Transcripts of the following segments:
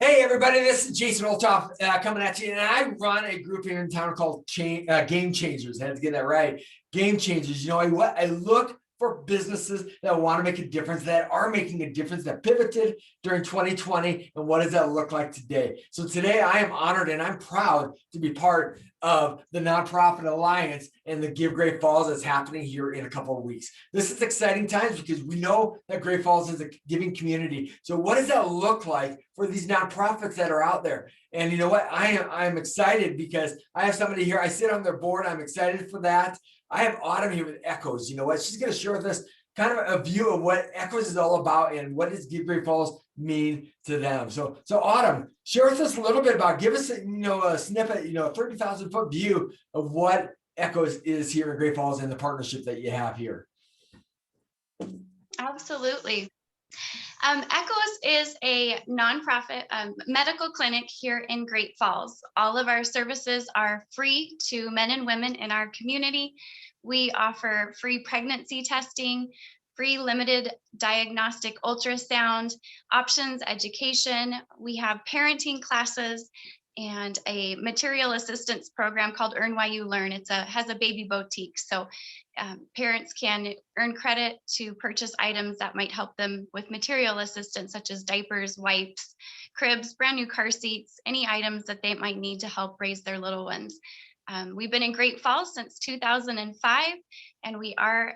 Hey everybody, this is Jason Olthoff coming at you, and I run a group here in town called Game Changers. I had to get that right. Game Changers. You know what? I look for businesses that want to make a difference, that are making a difference, that pivoted during 2020, and what does that look like today? So today I am honored and I'm proud to be part of the Nonprofit Alliance and the Give Great Falls that's happening here in a couple of weeks. This is exciting times because we know that Great Falls is a giving community. So what does that look like for these nonprofits that are out there? And you know what? I'm excited because I have somebody here. I sit on their board. I'm excited for that. I have Autumn here with Echoes. You know what? She's going to share with us kind of a view of what Echoes is all about and what does Give Great Falls mean to them. So Autumn, share with us a little bit about, give us a snippet, a 30,000 foot view of what Echoes is here in Great Falls and the partnership that you have here. Absolutely. Echoes is a nonprofit medical clinic here in Great Falls. All of our services are free to men and women in our community. We offer free pregnancy testing, free limited diagnostic ultrasound, options education. We have parenting classes and a material assistance program called Earn While You Learn. Has a baby boutique. So parents can earn credit to purchase items that might help them with material assistance, such as diapers, wipes, cribs, brand new car seats, any items that they might need to help raise their little ones. We've been in Great Falls since 2005, and we are,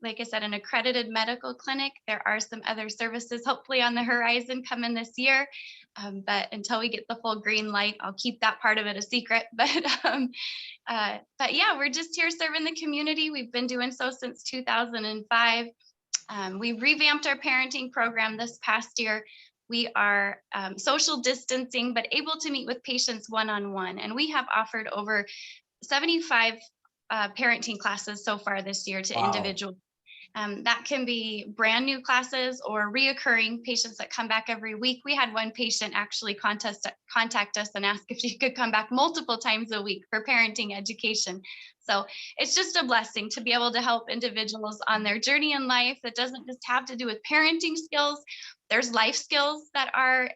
like I said, an accredited medical clinic. There are some other services hopefully on the horizon coming this year, but until we get the full green light, I'll keep that part of it a secret. But yeah, we're just here serving the community. We've been doing so since 2005. We revamped our parenting program this past year. We are social distancing, but able to meet with patients one-on-one. And we have offered over 75 parenting classes so far this year to individuals. That can be brand new classes or reoccurring patients that come back every week. We had one patient actually contact us and ask if she could come back multiple times a week for parenting education. So it's just a blessing to be able to help individuals on their journey in life that doesn't just have to do with parenting skills. There's life skills that are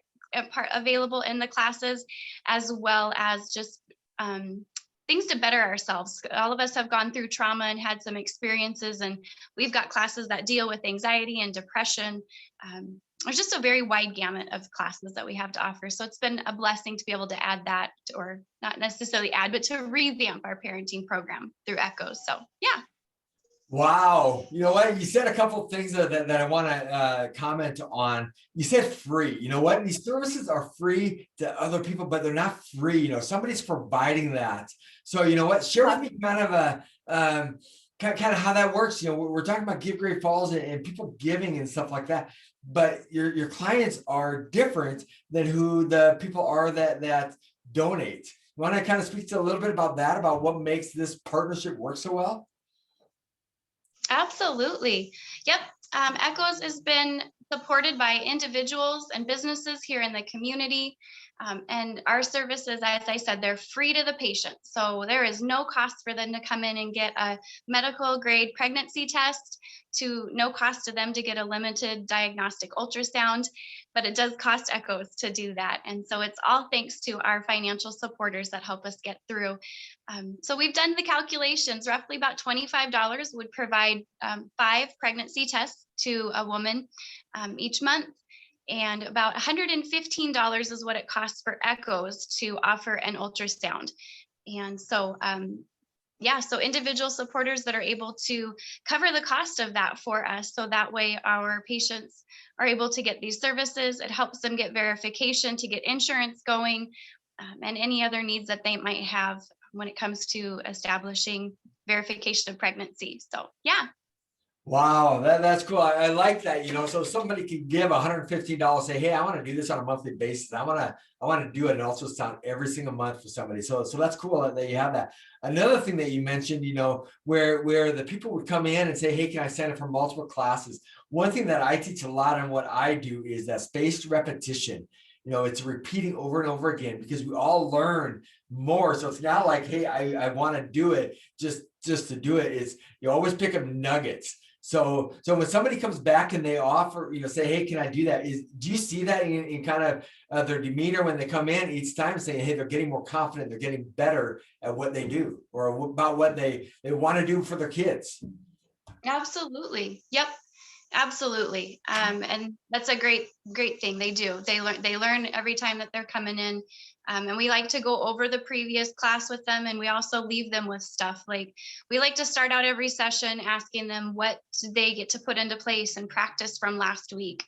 available in the classes, as well as just things to better ourselves. All of us have gone through trauma and had some experiences, and we've got classes that deal with anxiety and depression. There's just a very wide gamut of classes that we have to offer. So it's been a blessing to be able to add that, or not necessarily add, but to revamp our parenting program through Echoes. So yeah. Wow. You know what? You said a couple of things that I want to comment on. You said free. You know what? These services are free to other people, but they're not free. Somebody's providing that. So you know what? Share with me kind of how that works. We're talking about Give Great Falls and people giving and stuff like that, but your clients are different than who the people are that donate. You want to kind of speak to a little bit about that, about what makes this partnership work so well? Absolutely. Yep. Echoes has been supported by individuals and businesses here in the community. And our services, as I said, they're free to the patient. So there is no cost for them to come in and get a medical grade pregnancy test, to no cost to them to get a limited diagnostic ultrasound, but it does cost Echoes to do that. And so it's all thanks to our financial supporters that help us get through. So we've done the calculations. Roughly about $25 would provide 5 pregnancy tests to a woman each month. And about $115 is what it costs for Echoes to offer an ultrasound. And so, yeah, so individual supporters that are able to cover the cost of that for us. So that way our patients are able to get these services. It helps them get verification to get insurance going, and any other needs that they might have when it comes to establishing verification of pregnancy. So, yeah. Wow, that's cool. I like that, so somebody can give $115, say, hey, I want to do this on a monthly basis. I want to do an ultrasound every single month for somebody. So that's cool that you have that. Another thing that you mentioned, where the people would come in and say, hey, can I sign up for multiple classes? One thing that I teach a lot and what I do is that spaced repetition. It's repeating over and over again, because we all learn more. So it's not like, hey, I want to do it just to do it. It's you always pick up nuggets. So when somebody comes back and they offer, say, hey, can I do that? Do you see that in kind of their demeanor when they come in each time, saying, hey, they're getting more confident, they're getting better at what they do, or about what they want to do for their kids? Absolutely. Yep. Absolutely. And that's a great thing. They learn every time that they're coming in. And we like to go over the previous class with them. And we also leave them with stuff. Like, we like to start out every session asking them what they get to put into place and practice from last week's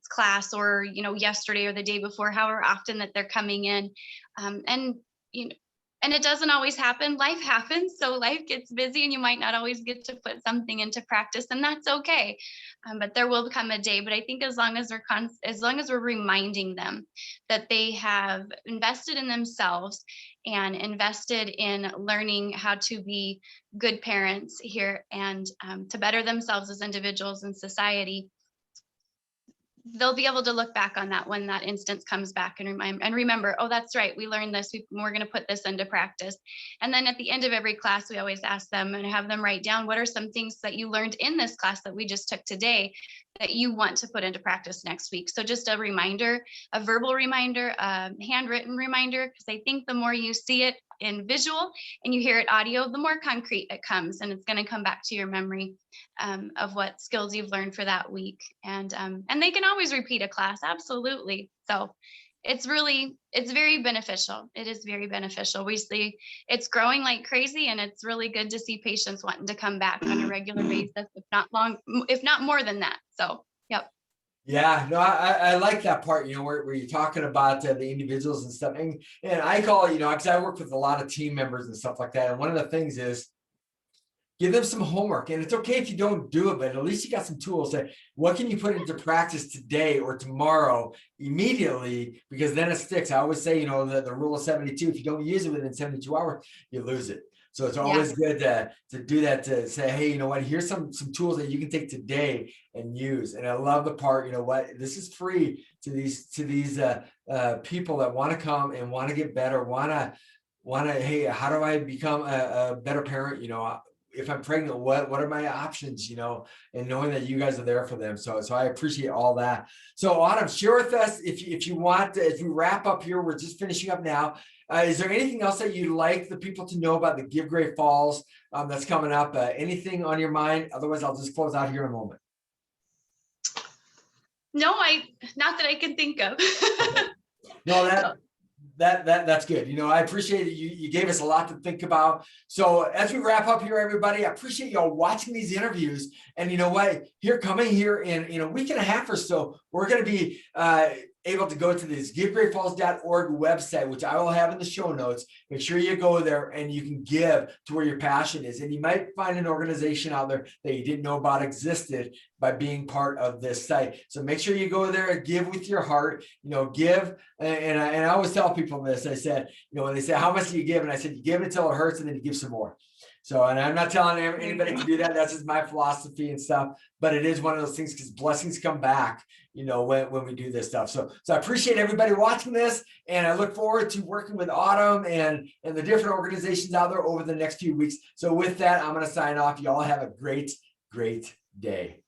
class, or, yesterday or the day before, however often that they're coming in. And, and it doesn't always happen. Life happens. So life gets busy and you might not always get to put something into practice, and that's okay. But there will come a day. But I think as long as we're reminding them that they have invested in themselves and invested in learning how to be good parents here, and to better themselves as individuals in society, they'll be able to look back on that when that instance comes back and remember, oh, that's right, we learned this, we're going to put this into practice. And then at the end of every class, we always ask them and have them write down, what are some things that you learned in this class that we just took today that you want to put into practice next week? So just a reminder, a verbal reminder, a handwritten reminder, because I think the more you see it in visual and you hear it audio, the more concrete it comes, and it's going to come back to your memory of what skills you've learned for that week. And they can always repeat a class, absolutely. So it's very beneficial. It is very beneficial. We see it's growing like crazy, and it's really good to see patients wanting to come back on a regular basis, if not more than that. So, yep. Yeah, no, I like that part, where you're talking about the individuals and stuff. And I call it, because I work with a lot of team members and stuff like that. And one of the things is give them some homework. And it's okay if you don't do it, but at least you got some tools that what can you put into practice today or tomorrow immediately, because then it sticks. I always say, the rule of 72, if you don't use it within 72 hours, you lose it. So it's always good to do that, to say, hey, you know what, here's some tools that you can take today and use. And I love the part, this is free to these people that want to come and want to get better, want to, hey, how do I become a better parent? If I'm pregnant, what are my options, and knowing that you guys are there for them. So I appreciate all that. So Autumn, share with us, if you want, as we wrap up here, we're just finishing up now. Is there anything else that you'd like the people to know about the Give Great Falls that's coming up? Anything on your mind? Otherwise, I'll just close out here in a moment. No, not that I can think of. No, that's good. I appreciate it. You gave us a lot to think about. So as we wrap up here, everybody, I appreciate y'all watching these interviews. And you know what? Coming here in a week and a half or so, we're going to be able to go to this givegreatfalls.org website, which I will have in the show notes. Make sure you go there and you can give to where your passion is. And you might find an organization out there that you didn't know about existed by being part of this site. So make sure you go there and give with your heart, give. And I always tell people this. I said, when they say, how much do you give? And I said, you give until it hurts, and then you give some more. So, and I'm not telling anybody to do that. That's just my philosophy and stuff. But it is one of those things, because blessings come back, when we do this stuff. So I appreciate everybody watching this, and I look forward to working with Autumn and the different organizations out there over the next few weeks. So with that, I'm going to sign off. Y'all have a great, great day.